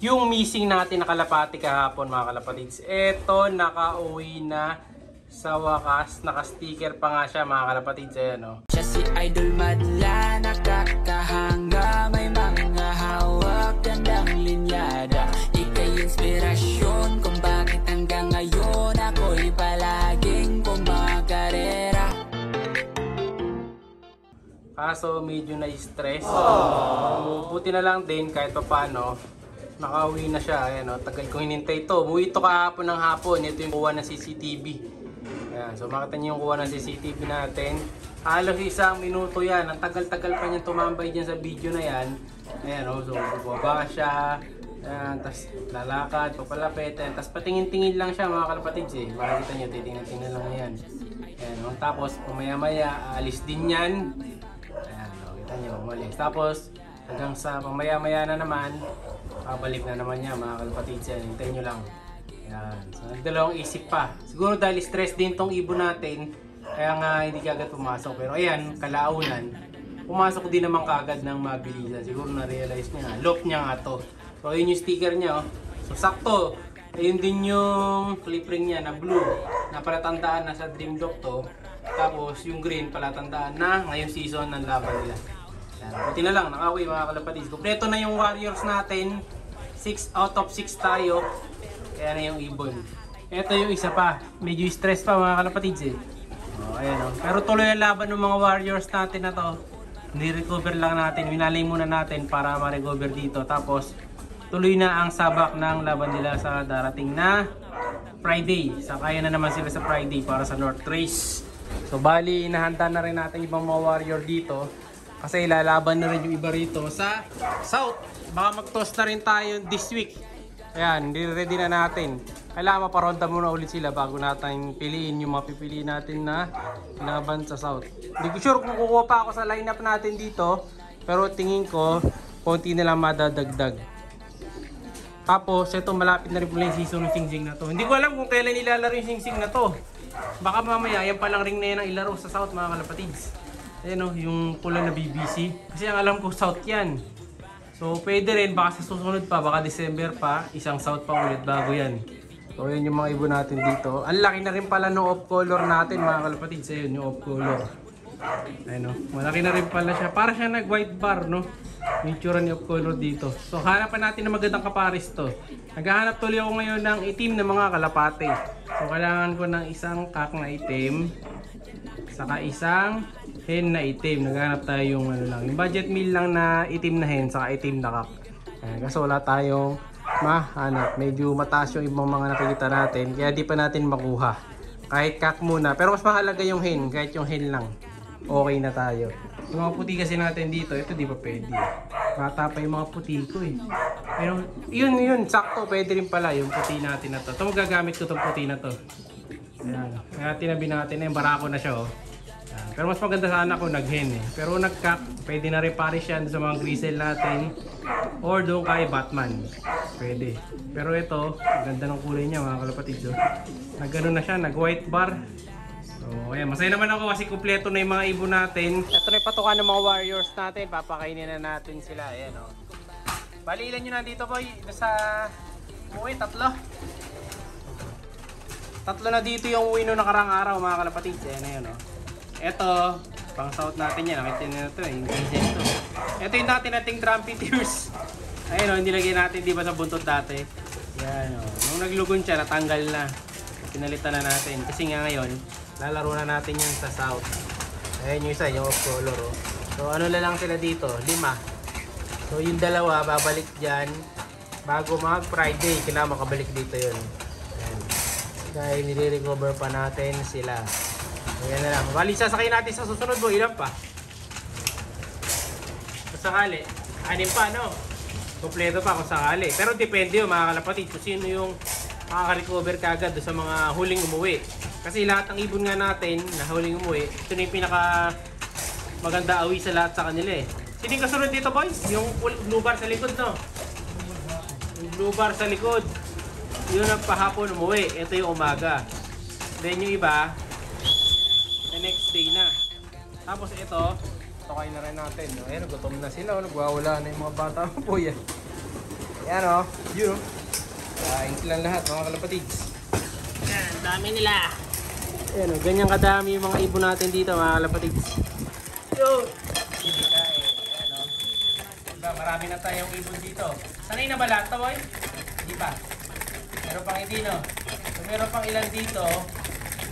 yung missing natin na kalapati kahapon mga kalapatids. Eto, nakauwi na sa wakas. Naka-sticker pa nga siya mga kalapatids. Ayan o. Siya si Idol Madla, nakakahanga, may mga hawak, gandang linyada. Ika'y inspirasyon kung bakit hanggang ngayon ako'y palaging kumakarera. Kaso medyo na-stress. Buti na lang din kahit pa paano. Nakauwi na siya. Ayan o, tagal kong hinintay ito. Umuwi ito kahapon ng hapon. Ito yung kuha ng CCTV. Ayan, so makita niyo yung kuha ng CCTV natin. Halos isang minuto yan. Ang tagal-tagal pa niya tumambay dyan sa video na yan. Ayan o, so bubaba siya. Ayan, tapos lalakad, papalapit. Tapos patingin-tingin lang siya mga kalapatids eh. Makikita niyo, titingin-tingin lang yan. Ayan o, tapos pamaya-maya, aalis din yan. Ayan o, kita niyo, umalis. Tapos hanggang sa pamaya-maya na naman, babalik na naman niya mga kalapatids yan. Hintayin nyo lang. Ayan. So nagdalawang isip pa. Siguro dahil stress din tong ibon natin, kaya nga hindi kagad pumasok. Pero ayan, kalaunan, pumasok din naman kagad ng mabilisan. Siguro na-realize niya na, lock niya nga to. So ayun yung sticker niya. Oh. So sakto, ayun din yung clip ring niya na blue, na palatandaan na sa Dream Lock to. Tapos yung green palatandaan na ngayong season ng laban nila. Buti na lang, nakauwi mga kalapatids. Kompleto na yung warriors natin. 6 out of 6 tayo. Kaya na yung ibon. Ito yung isa pa. Medyo stress pa mga kalapatids eh. Ayan, pero tuloy ang laban ng mga warriors natin na to. Ni-recover lang natin. Winalay muna natin para ma-recover dito. Tapos tuloy na ang sabak ng laban nila sa darating na Friday. Sakaya na naman sila sa Friday para sa North Race. So bali, inahanda na rin natin ibang mga warrior dito. Kasi ilalaban na rin yung iba rito sa South. Baka mag-toss na rin tayo this week. Ayan, ready na natin. Kailangan maparonda muna ulit sila bago natin piliin yung mapipiliin natin na laban sa South. Hindi ko sure kung kukuha pa ako sa lineup natin dito. Pero tingin ko, konti na lang madadagdag. Tapos, ito malapit na rin pala yung season ng Sing-Sing na to. Hindi ko alam kung kailan ilalaro yung Sing-Sing na to. Baka mamaya, yan palang ring na yan ang ilaro sa South mga kalapatids. Ayan o, yung pula na BBC. Kasi ang alam ko, South yan. So, pwede rin, baka sa susunod pa, baka December pa, isang South pa ulit bago yan. So, yun yung mga ibon natin dito. Ang laki na rin pala ng off-color natin, mga kalapatids. Ayun, yung off-color. Ayan o, malaki na rin pala siya. Para siya nag-white bar, no? Yung tsura ni off-color dito. So, hanapan natin ng magandang kaparis to. Naghahanap tuloy ako ngayon ng itim na mga kalapate. So, kailangan ko ng isang kak na itim. Saka isang hen na itim. Naghanap tayo yung ano lang. Yung budget meal lang na itim na hen. Saka itim na kak. Kasi wala tayong mahanap. Medyo mataas yung ibang mga nakikita natin. Kaya di pa natin makuha. Kahit kak muna. Pero mas mahalaga yung hen. Kahit yung hen lang. Okay na tayo. Yung mga puti kasi natin dito. Ito di pa pwede. Bata pa yung mga puti ko eh. Pero yun. Sakto. Pwede rin pala yung puti natin na to. Ito magagamit ko itong puti na to. Ayan. Kaya tinabi natin na yung barako na siya oh. Ayan. Pero mas maganda sana kung nag-hen eh. Pero nag-cap, pwede na rin pares yan sa mga grisel natin. Or doon kay Batman. Pwede. Pero ito, ganda ng kulay niya mga kalapatids oh. Nag-ano na siya, nag-white bar. So ayan, masaya naman ako kasi kumpleto na yung mga ibon natin. Ito na yung patukan ng mga warriors natin. Papakainin na natin sila. Ayan oh. Bali ilan nyo na dito boy? Sa uwi, tatlo na dito yung uwi no nakarang araw mga kalapatids. Ayan na yun oh. Ito, pang South natin yan. Nakita nyo na ito eh, yung diesel to. Ito yung dati nating Trumpeteers. Ayan o, hindi lagyan natin di ba sa buntot dati. Yan o, nung naglugon siya, natanggal na. Pinalitan na natin. Kasi nga ngayon, lalaro na natin yung sa South. Ayan yung isa, yung off color o. So ano na lang sila dito, 5. So yung dalawa, babalik dyan. Bago mag Friday, kailangan makabalik dito yun. Ayan. Dahil nire-recover pa natin sila. Ayan na lang. Bali, sasakay natin sa susunod mo. Ilan pa? Kung sakali. 6 pa, no? Kompleto pa kung sakali. Pero depende yun, mga kalapatid. Kung sino yung makaka-recover kagad sa mga huling umuwi. Kasi lahat ng ibon nga natin na huling umuwi, ito na yung pinaka maganda awi sa lahat sa kanila eh. Sino yung kasunod dito, boys? Yung blue bar sa likod, no? Yung blue bar sa likod. Yun ang pahapon umuwi. Ito yung umaga. Then yung iba, the next day na. Tapos ito, tokay na rin natin. No? Ayan, gutom na sila. Nagwawala na yung mga bata po yan. Yan o. Yun o. Kain silang lahat mga kalapatids. Yan, dami nila. Ayan o, ganyan kadami yung mga ibon natin dito mga kalapatids. Yun! Hindi kain. Ayan o. Diba, marami na tayong ibon dito. Sanay na ba lahat to, boy? Hindi pa. Meron pang hindi, no? So, meron pang ilan dito.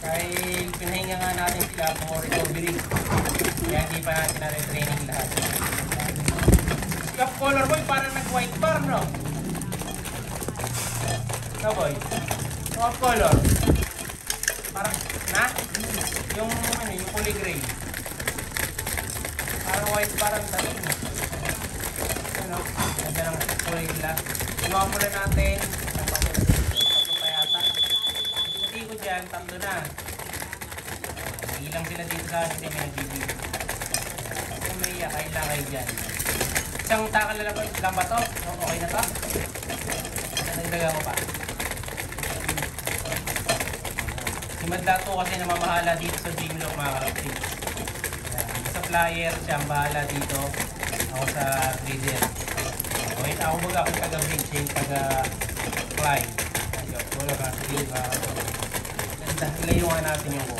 Dahil pinahinga nga natin sila for recovery. Kaya hindi pa natin na-retraining lahat. Yung color, boy, parang nag-white bar, no? No, boy? Yung color. Parang, na? Yung, ano, yung kulay gray. Parang white bar ang dali, no? Ano? Ganda ng kulay nila. Inuha muna natin. Tatlo pa yata. Puti ko dyan, tatlo na. Ilang sila dito sa akin, may nagbibig. Kung may kailangan kayo dyan. Isang takal na lang ba to? Okay na to? Nagdaga ko pa. Si Madla to kasi namamahala dito sa Gymlok mga kalapatids. Sa flyer siya ang bahala dito. Ako sa breeder. Okay, ako baga ako taga-breed siya yung taga-fly. Wala ka sa gilid mga kalapatids. Layungan natin yung buo.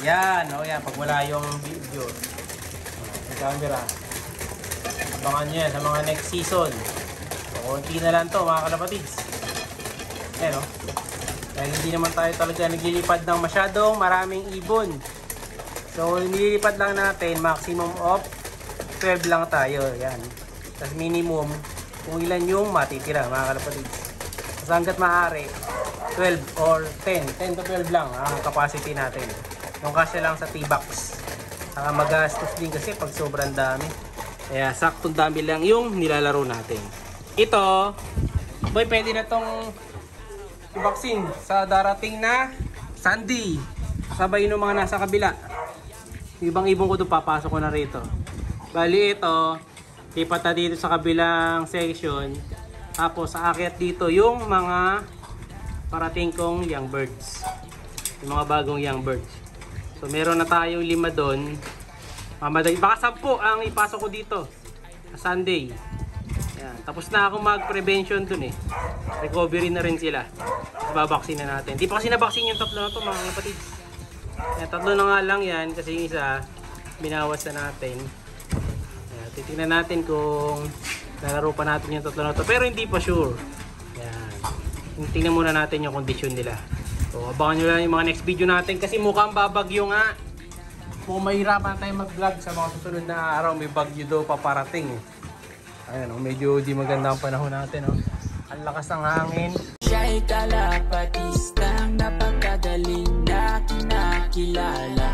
Yan, o yan, pag wala yung video. Yung camera. Abangan nyo yan sa mga next season. Kunti na lang to mga kalapatids. Ayan o. Dahil hindi naman tayo talaga naglilipad ng masyadong maraming ibon. So nililipad lang natin maximum of 12 lang tayo. Yan. Tapos minimum kung ilan yung matitira mga kalapatids. Kasi hanggat maaari 12 or 10 to 12 lang ang capacity natin. Yung kasya lang sa T-box. Saka magastos din kasi pag sobrang dami. Kaya saktong dami lang yung nilalaro natin. Ito, boy, pwede na tong i-vaccine sa darating na Sunday. Sabay ng mga nasa kabila. Ibang ibon ko doon, papasok ko na rito. Bali ito, lipat na dito sa kabilang section. Tapos sa akyat dito yung mga parating kong young birds. Yung mga bagong young birds. So meron na tayong 5 doon. Baka 10 ang ipasok ko dito sa Sunday. Yan. Tapos na ako mag-prevention dun eh. Recovery na rin sila. Babaksin na natin. Di pa kasi nabaksin yung tatlo na to mga kapatids. Yan, tatlo na nga lang yan kasi yung isa binawas na natin. Yan, titingnan natin kung nalaro pa natin yung tatlo na to. Pero hindi pa sure. Yan. Tingnan muna natin yung kondisyon nila. So abangan nyo lang yung mga next video natin kasi mukhang babagyo nga. Kung mahirapan tayo mag-vlog sa mga susunod na araw, may bagyo daw paparating eh. Ayan o, medyo di maganda ang panahon natin o. Ang lakas ng hangin. Siya'y kalapatistang napakagaling na kinakilala.